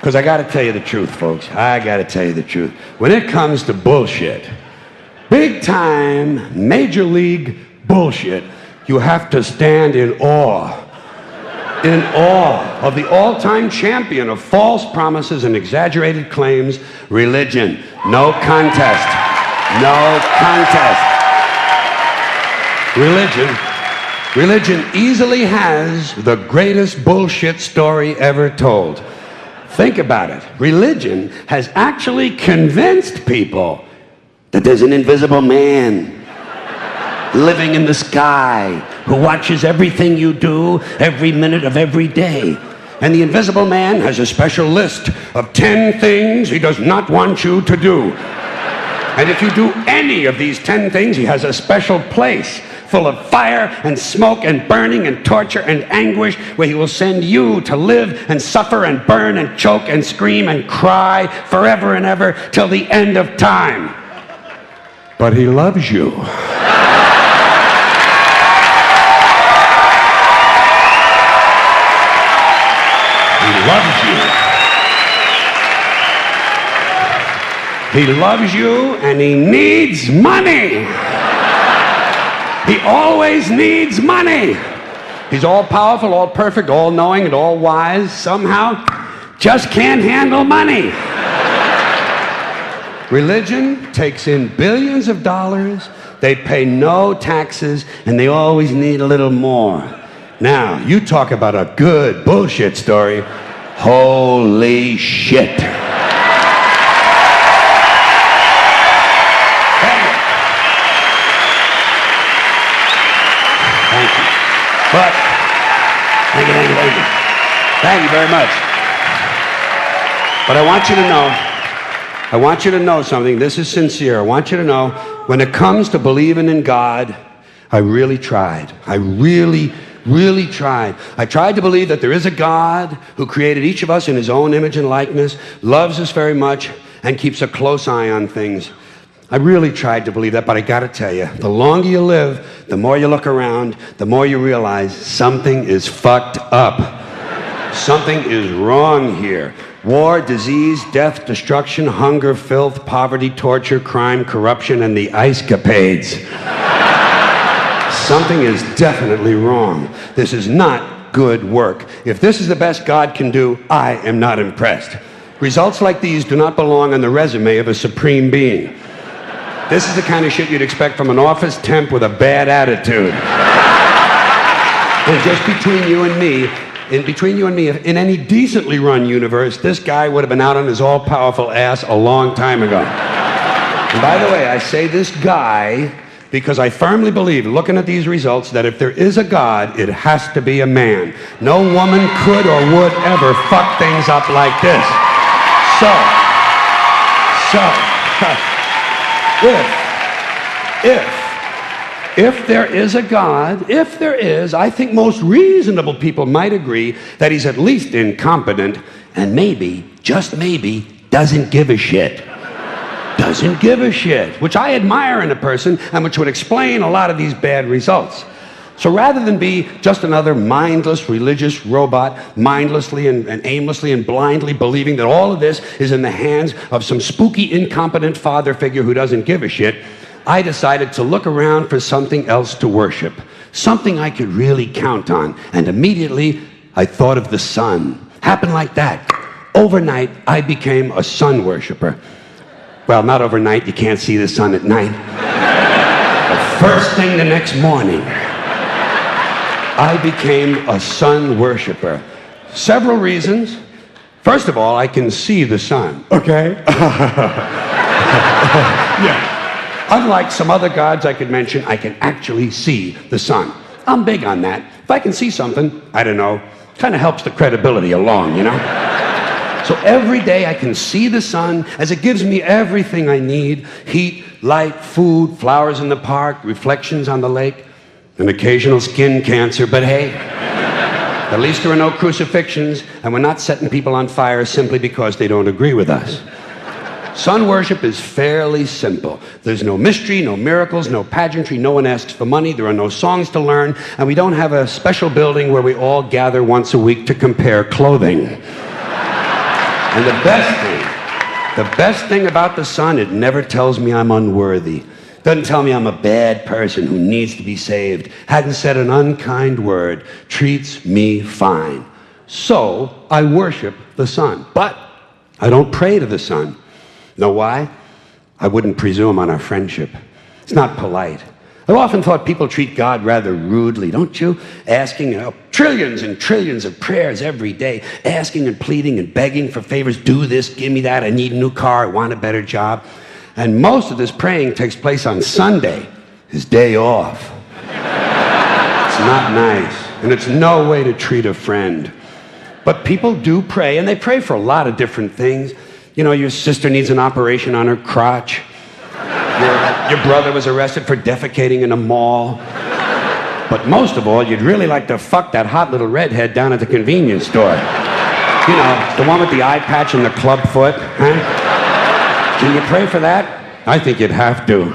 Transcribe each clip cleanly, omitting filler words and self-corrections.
Because I got to tell you the truth, folks. I got to tell you the truth. When it comes to bullshit, big time, major league bullshit, you have to stand in awe of the all-time champion of false promises and exaggerated claims, religion. No contest. No contest. Religion easily has the greatest bullshit story ever told. Think about it. Religion has actually convinced people that there's an invisible man living in the sky who watches everything you do every minute of every day. And the invisible man has a special list of 10 things he does not want you to do. And if you do any of these 10 things, he has a special place full of fire and smoke and burning and torture and anguish where he will send you to live and suffer and burn and choke and scream and cry forever and ever till the end of time. But he loves you. Loves you. He loves you and he needs money. He always needs money. He's all powerful, all perfect, all knowing, and all wise. Somehow, just can't handle money. Religion takes in billions of dollars. They pay no taxes, and they always need a little more. Now, you talk about a good bullshit story. Holy shit. Thank you. But, thank you. Thank you very much. But I want you to know something. This is sincere. I want you to know, when it comes to believing in God, I really tried. I really tried. I tried to believe that there is a God who created each of us in his own image and likeness, loves us very much, and keeps a close eye on things. I really tried to believe that, but I gotta tell you, the longer you live, the more you look around, the more you realize something is fucked up. Something is wrong here. War, disease, death, destruction, hunger, filth, poverty, torture, crime, corruption, and the ice-capades. Something is definitely wrong. This is not good work. If this is the best God can do, I am not impressed. Results like these do not belong on the resume of a supreme being. This is the kind of shit you'd expect from an office temp with a bad attitude. And just between you and me, in any decently run universe, this guy would have been out on his all-powerful ass a long time ago. And by the way, I say this guy because I firmly believe, looking at these results, that if there is a God, it has to be a man. No woman could or would ever fuck things up like this. If there is a God, if there is, I think most reasonable people might agree that he's at least incompetent and maybe, just maybe, doesn't give a shit. Doesn't give a shit, which I admire in a person and which would explain a lot of these bad results. So rather than be just another mindless religious robot, mindlessly and aimlessly and blindly believing that all of this is in the hands of some spooky, incompetent father figure who doesn't give a shit, I decided to look around for something else to worship, something I could really count on. And immediately, I thought of the sun. Happened like that. Overnight, I became a sun worshiper. Well, not overnight, you can't see the sun at night. But first thing the next morning, I became a sun worshiper. Several reasons. First of all, I can see the sun, okay? Yeah. Unlike some other gods I could mention, I can actually see the sun. I'm big on that. If I can see something, I don't know, kind of helps the credibility along, you know? So every day I can see the sun as it gives me everything I need: heat, light, food, flowers in the park, reflections on the lake, an occasional skin cancer, but hey, at least there are no crucifixions, and we're not setting people on fire simply because they don't agree with us. Sun worship is fairly simple. There's no mystery, no miracles, no pageantry, no one asks for money, there are no songs to learn, and we don't have a special building where we all gather once a week to compare clothing. And the best thing about the Son, it never tells me I'm unworthy. Doesn't tell me I'm a bad person who needs to be saved. Hadn't said an unkind word. Treats me fine. So I worship the Son. But I don't pray to the Son. Know why? I wouldn't presume on our friendship. It's not polite. I've often thought people treat God rather rudely, don't you? Asking trillions and trillions of prayers every day, asking and pleading and begging for favors. Do this, give me that, I need a new car, I want a better job. And most of this praying takes place on Sunday, his day off. It's not nice, and it's no way to treat a friend. But people do pray, and they pray for a lot of different things. You know, your sister needs an operation on her crotch. Your brother was arrested for defecating in a mall. But most of all, you'd really like to fuck that hot little redhead down at the convenience store. You know, the one with the eye patch and the club foot, huh? Can you pray for that? I think you'd have to.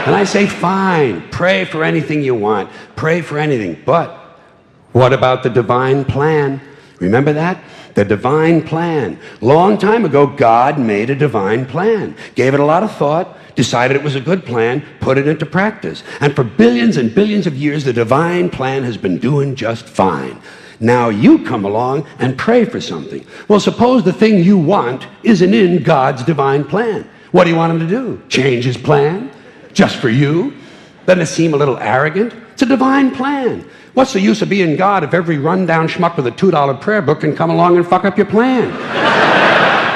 And I say, fine, pray for anything you want. Pray for anything. But what about the divine plan? Remember that? The divine plan. Long time ago, God made a divine plan. Gave it a lot of thought. Decided it was a good plan, put it into practice. And for billions and billions of years, the divine plan has been doing just fine. Now you come along and pray for something. Well, suppose the thing you want isn't in God's divine plan. What do you want him to do? Change his plan? Just for you? Doesn't it seem a little arrogant? It's a divine plan. What's the use of being God if every rundown schmuck with a $2 prayer book can come along and fuck up your plan?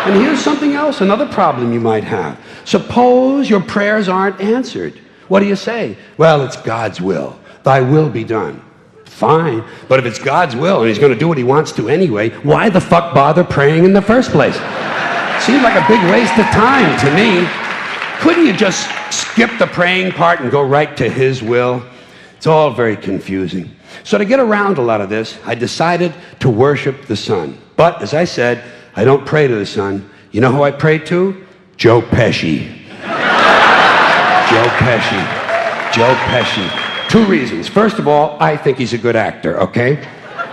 And here's something else, another problem you might have. Suppose your prayers aren't answered. What do you say? Well, it's God's will. Thy will be done. Fine. But if it's God's will and he's going to do what he wants to anyway, why the fuck bother praying in the first place? Seems like a big waste of time to me. Couldn't you just skip the praying part and go right to his will? It's all very confusing. So to get around a lot of this, I decided to worship the Son. But, as I said, I don't pray to the Son. You know who I pray to? Joe Pesci. Joe Pesci. Joe Pesci. Two reasons. First of all, I think he's a good actor, okay?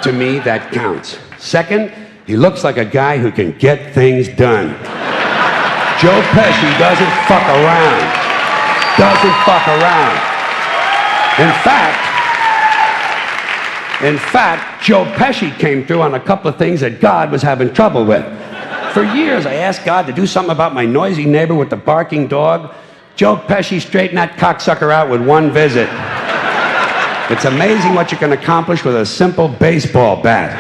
To me, that counts. Second, he looks like a guy who can get things done. Joe Pesci doesn't fuck around. Doesn't fuck around. In fact, Joe Pesci came through on a couple of things that God was having trouble with. For years, I asked God to do something about my noisy neighbor with the barking dog. Joe Pesci straightened that cocksucker out with one visit. It's amazing what you can accomplish with a simple baseball bat.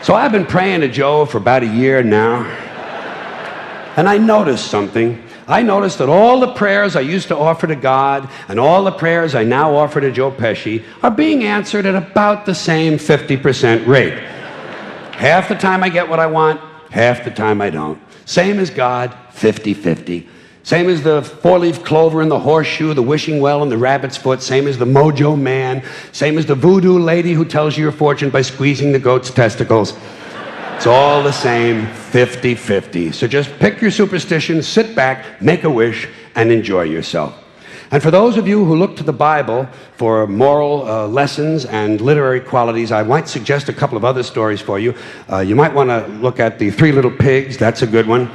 So I've been praying to Joe for about a year now, and I noticed something. I noticed that all the prayers I used to offer to God and all the prayers I now offer to Joe Pesci are being answered at about the same 50% rate. Half the time I get what I want, half the time I don't. Same as God, 50-50. Same as the four-leaf clover and the horseshoe, the wishing well and the rabbit's foot. Same as the mojo man. Same as the voodoo lady who tells you your fortune by squeezing the goat's testicles. It's all the same, 50-50. So just pick your superstition, sit back, make a wish, and enjoy yourself. And for those of you who look to the Bible for moral lessons and literary qualities, I might suggest a couple of other stories for you. You might want to look at The Three Little Pigs. That's a good one.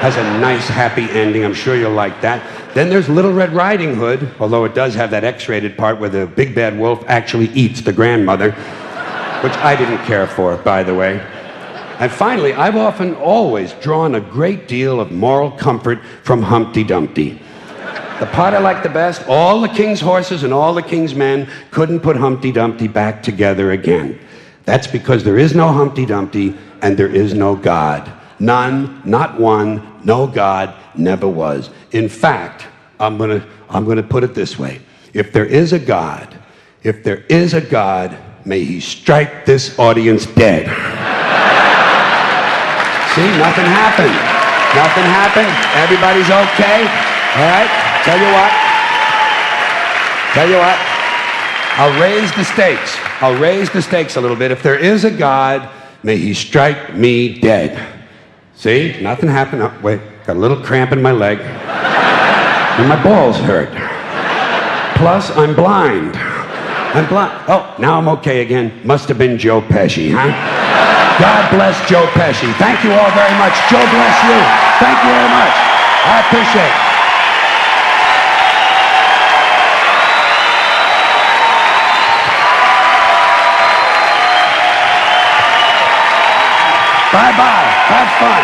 Has a nice, happy ending. I'm sure you'll like that. Then there's Little Red Riding Hood, although it does have that X-rated part where the big bad wolf actually eats the grandmother, which I didn't care for, by the way. And finally, I've often always drawn a great deal of moral comfort from Humpty Dumpty. The part I like the best, all the king's horses and all the king's men couldn't put Humpty Dumpty back together again. That's because there is no Humpty Dumpty and there is no God. None, not one, no God, never was. In fact, I'm gonna put it this way. If there is a God, may he strike this audience dead. See, nothing happened. Nothing happened. Everybody's okay. All right? Tell you what. I'll raise the stakes. I'll raise the stakes a little bit. If there is a God, may he strike me dead. See? Nothing happened. Oh, wait. Got a little cramp in my leg. And my balls hurt. Plus, I'm blind. I'm blind. Oh, now I'm okay again. Must have been Joe Pesci, huh? God bless Joe Pesci. Thank you all very much. Joe bless you. Thank you very much. I appreciate it. Bye-bye. Have fun.